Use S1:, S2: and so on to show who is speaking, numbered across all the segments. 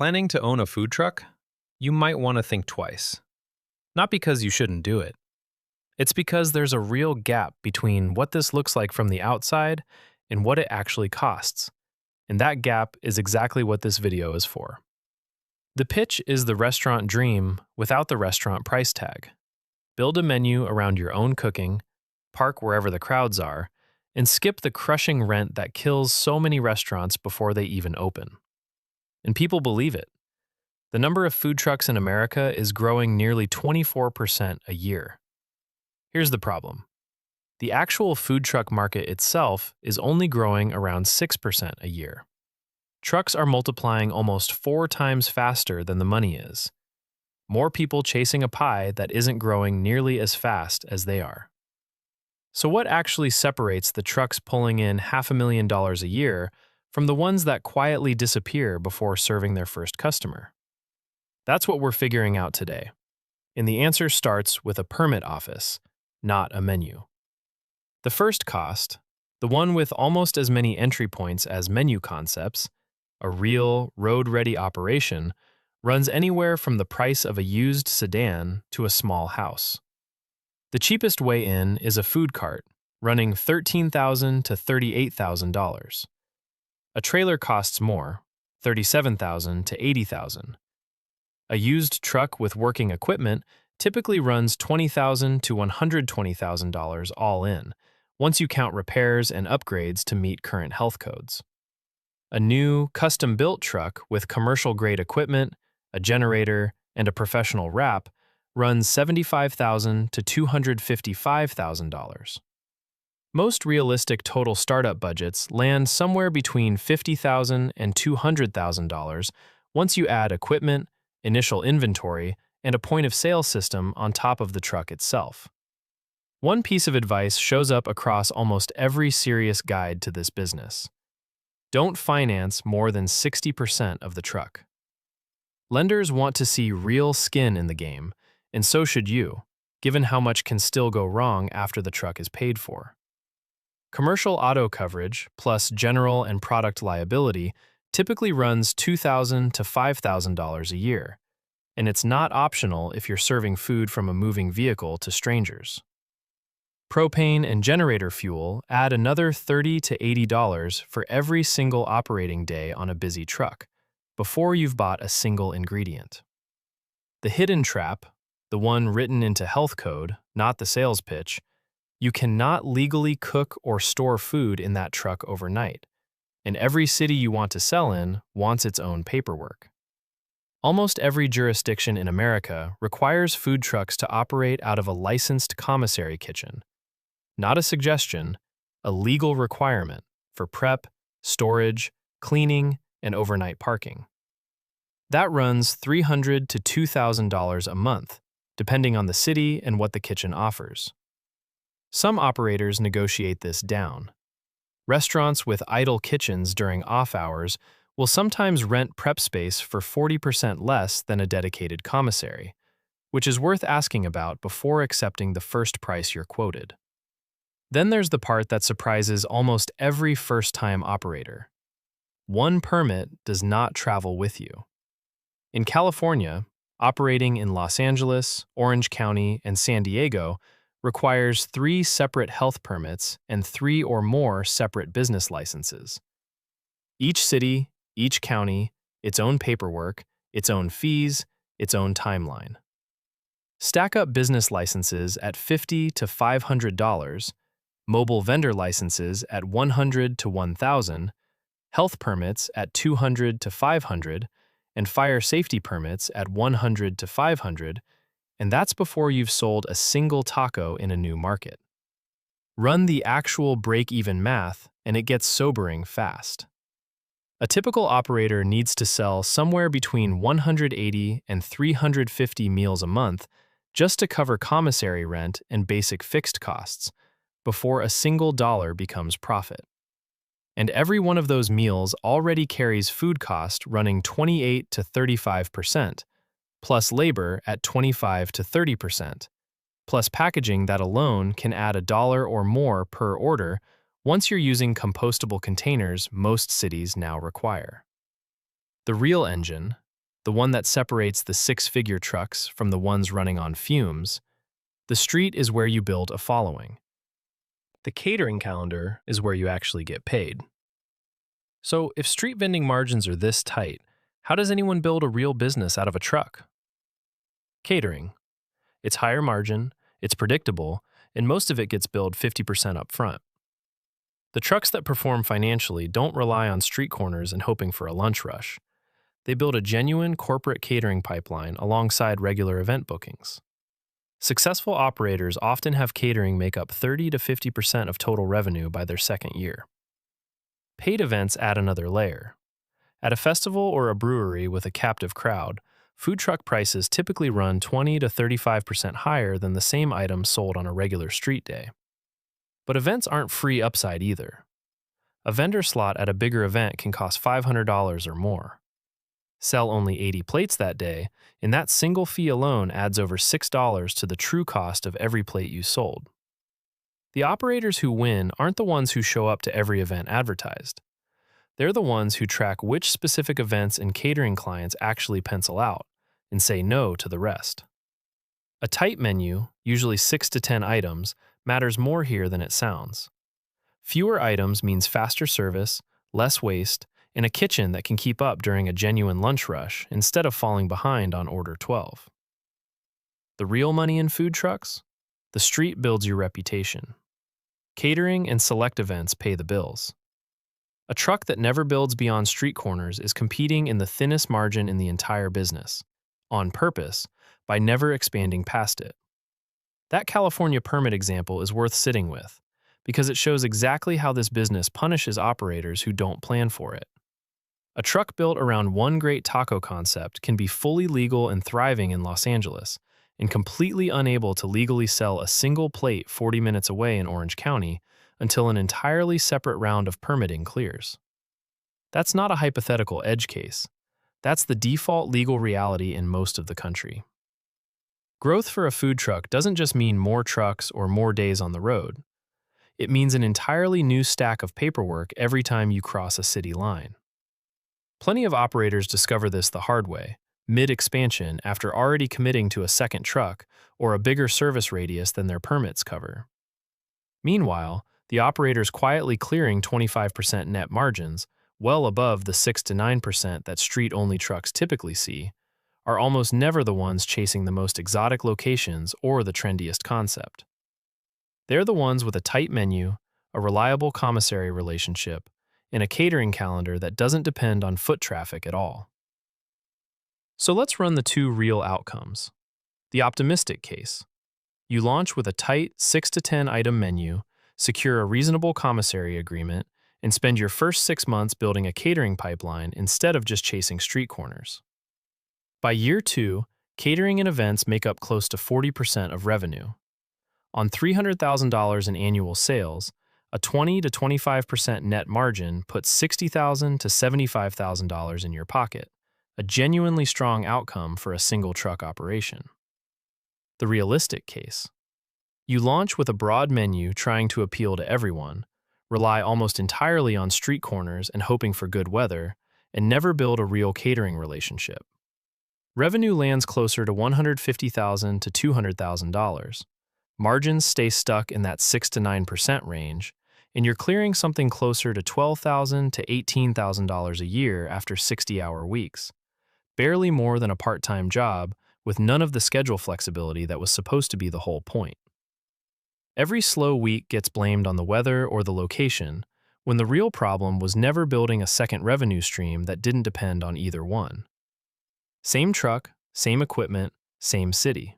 S1: Planning to own a food truck? You might want to think twice. Not because you shouldn't do it. It's because there's a real gap between what this looks like from the outside and what it actually costs. And that gap is exactly what this video is for. The pitch is the restaurant dream without the restaurant price tag. Build a menu around your own cooking, park wherever the crowds are, and skip the crushing rent that kills so many restaurants before they even open. And people believe it. The number of food trucks in America is growing nearly 24% a year. Here's the problem. The actual food truck market itself is only growing around 6% a year. Trucks are multiplying almost 4 times faster than the money is. More people chasing a pie that isn't growing nearly as fast as they are. So what actually separates the trucks pulling in $500,000 a year from the ones that quietly disappear before serving their first customer? That's what we're figuring out today. And the answer starts with a permit office, not a menu. The first cost, the one with almost as many entry points as menu concepts, a real, road-ready operation, runs anywhere from the price of a used sedan to a small house. The cheapest way in is a food cart, running $13,000 to $38,000. A trailer costs more, $37,000 to $80,000. A used truck with working equipment typically runs $20,000 to $120,000 all in, once you count repairs and upgrades to meet current health codes. A new, custom-built truck with commercial-grade equipment, a generator, and a professional wrap runs $75,000 to $255,000. Most realistic total startup budgets land somewhere between $50,000 and $200,000 once you add equipment, initial inventory, and a point-of-sale system on top of the truck itself. One piece of advice shows up across almost every serious guide to this business. Don't finance more than 60% of the truck. Lenders want to see real skin in the game, and so should you, given how much can still go wrong after the truck is paid for. Commercial auto coverage, plus general and product liability, typically runs $2,000 to $5,000 a year, and it's not optional if you're serving food from a moving vehicle to strangers. Propane and generator fuel add another $30 to $80 for every single operating day on a busy truck, before you've bought a single ingredient. The hidden trap, the one written into health code, not the sales pitch, you cannot legally cook or store food in that truck overnight, and every city you want to sell in wants its own paperwork. Almost every jurisdiction in America requires food trucks to operate out of a licensed commissary kitchen. Not a suggestion, a legal requirement for prep, storage, cleaning, and overnight parking. That runs $300 to $2,000 a month, depending on the city and what the kitchen offers. Some operators negotiate this down. Restaurants with idle kitchens during off hours will sometimes rent prep space for 40% less than a dedicated commissary, which is worth asking about before accepting the first price you're quoted. Then there's the part that surprises almost every first-time operator. One permit does not travel with you. In California, operating in Los Angeles, Orange County, and San Diego requires 3 separate health permits and 3 or more separate business licenses. Each city, each county, its own paperwork, its own fees, its own timeline. Stack up business licenses at $50 to $500, mobile vendor licenses at $100 to $1,000, health permits at $200 to $500, and fire safety permits at $100 to $500, and that's before you've sold a single taco in a new market. Run the actual break-even math, and it gets sobering fast. A typical operator needs to sell somewhere between 180 and 350 meals a month just to cover commissary rent and basic fixed costs, before a single dollar becomes profit. And every one of those meals already carries food cost running 28 to 35%, plus labor at 25 to 30%, plus packaging that alone can add $1 or more per order once you're using compostable containers most cities now require. The real engine, the one that separates the six-figure trucks from the ones running on fumes, the street is where you build a following. The catering calendar is where you actually get paid. So, if street vending margins are this tight, how does anyone build a real business out of a truck? Catering. It's higher margin, it's predictable, and most of it gets billed 50% up front. The trucks that perform financially don't rely on street corners and hoping for a lunch rush. They build a genuine corporate catering pipeline alongside regular event bookings. Successful operators often have catering make up 30 to 50% of total revenue by their second year. Paid events add another layer. At a festival or a brewery with a captive crowd, food truck prices typically run 20 to 35% higher than the same item sold on a regular street day. But events aren't free upside either. A vendor slot at a bigger event can cost $500 or more. Sell only 80 plates that day, and that single fee alone adds over $6 to the true cost of every plate you sold. The operators who win aren't the ones who show up to every event advertised. They're the ones who track which specific events and catering clients actually pencil out and say no to the rest. A tight menu, usually 6 to 10 items, matters more here than it sounds. Fewer items means faster service, less waste, and a kitchen that can keep up during a genuine lunch rush instead of falling behind on order 12. The real money in food trucks? The street builds your reputation. Catering and select events pay the bills. A truck that never builds beyond street corners is competing in the thinnest margin in the entire business, on purpose, by never expanding past it. That California permit example is worth sitting with, because it shows exactly how this business punishes operators who don't plan for it. A truck built around one great taco concept can be fully legal and thriving in Los Angeles, and completely unable to legally sell a single plate 40 minutes away in Orange County until an entirely separate round of permitting clears. That's not a hypothetical edge case. That's the default legal reality in most of the country. Growth for a food truck doesn't just mean more trucks or more days on the road. It means an entirely new stack of paperwork every time you cross a city line. Plenty of operators discover this the hard way, mid-expansion after already committing to a second truck or a bigger service radius than their permits cover. Meanwhile, the operators quietly clearing 25% net margins, well above the 6 to 9% that street-only trucks typically see, are almost never the ones chasing the most exotic locations or the trendiest concept. They're the ones with a tight menu, a reliable commissary relationship, and a catering calendar that doesn't depend on foot traffic at all. So let's run the two real outcomes. The optimistic case. You launch with a tight 6 to 10 item menu, secure a reasonable commissary agreement, and spend your first 6 months building a catering pipeline instead of just chasing street corners. By year 2, catering and events make up close to 40% of revenue. On $300,000 in annual sales, a 20 to 25% net margin puts $60,000 to $75,000 in your pocket, a genuinely strong outcome for a single truck operation. The realistic case. You launch with a broad menu trying to appeal to everyone, rely almost entirely on street corners and hoping for good weather, and never build a real catering relationship. Revenue lands closer to $150,000 to $200,000. Margins stay stuck in that 6 to 9% range, and you're clearing something closer to $12,000 to $18,000 a year after 60-hour weeks, barely more than a part-time job with none of the schedule flexibility that was supposed to be the whole point. Every slow week gets blamed on the weather or the location, when the real problem was never building a second revenue stream that didn't depend on either one. Same truck, same equipment, same city.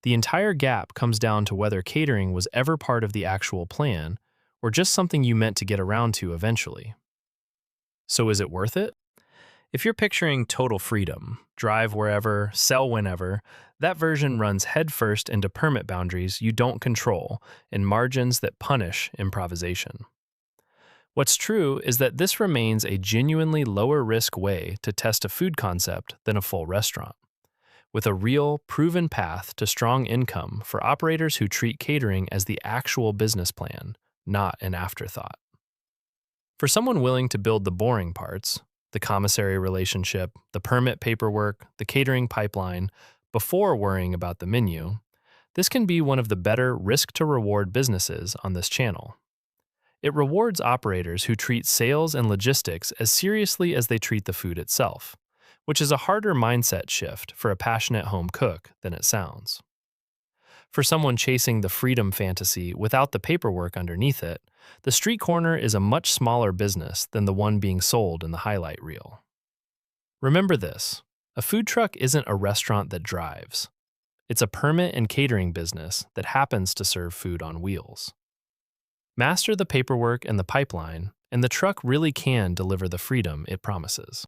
S1: The entire gap comes down to whether catering was ever part of the actual plan, or just something you meant to get around to eventually. So is it worth it? If you're picturing total freedom, drive wherever, sell whenever, that version runs headfirst into permit boundaries you don't control and margins that punish improvisation. What's true is that this remains a genuinely lower-risk way to test a food concept than a full restaurant, with a real, proven path to strong income for operators who treat catering as the actual business plan, not an afterthought. For someone willing to build the boring parts, the commissary relationship, the permit paperwork, the catering pipeline, before worrying about the menu, this can be one of the better risk to reward businesses on this channel. It rewards operators who treat sales and logistics as seriously as they treat the food itself, which is a harder mindset shift for a passionate home cook than it sounds. For someone chasing the freedom fantasy without the paperwork underneath it, the street corner is a much smaller business than the one being sold in the highlight reel. Remember this: a food truck isn't a restaurant that drives. It's a permit and catering business that happens to serve food on wheels. Master the paperwork and the pipeline, and the truck really can deliver the freedom it promises.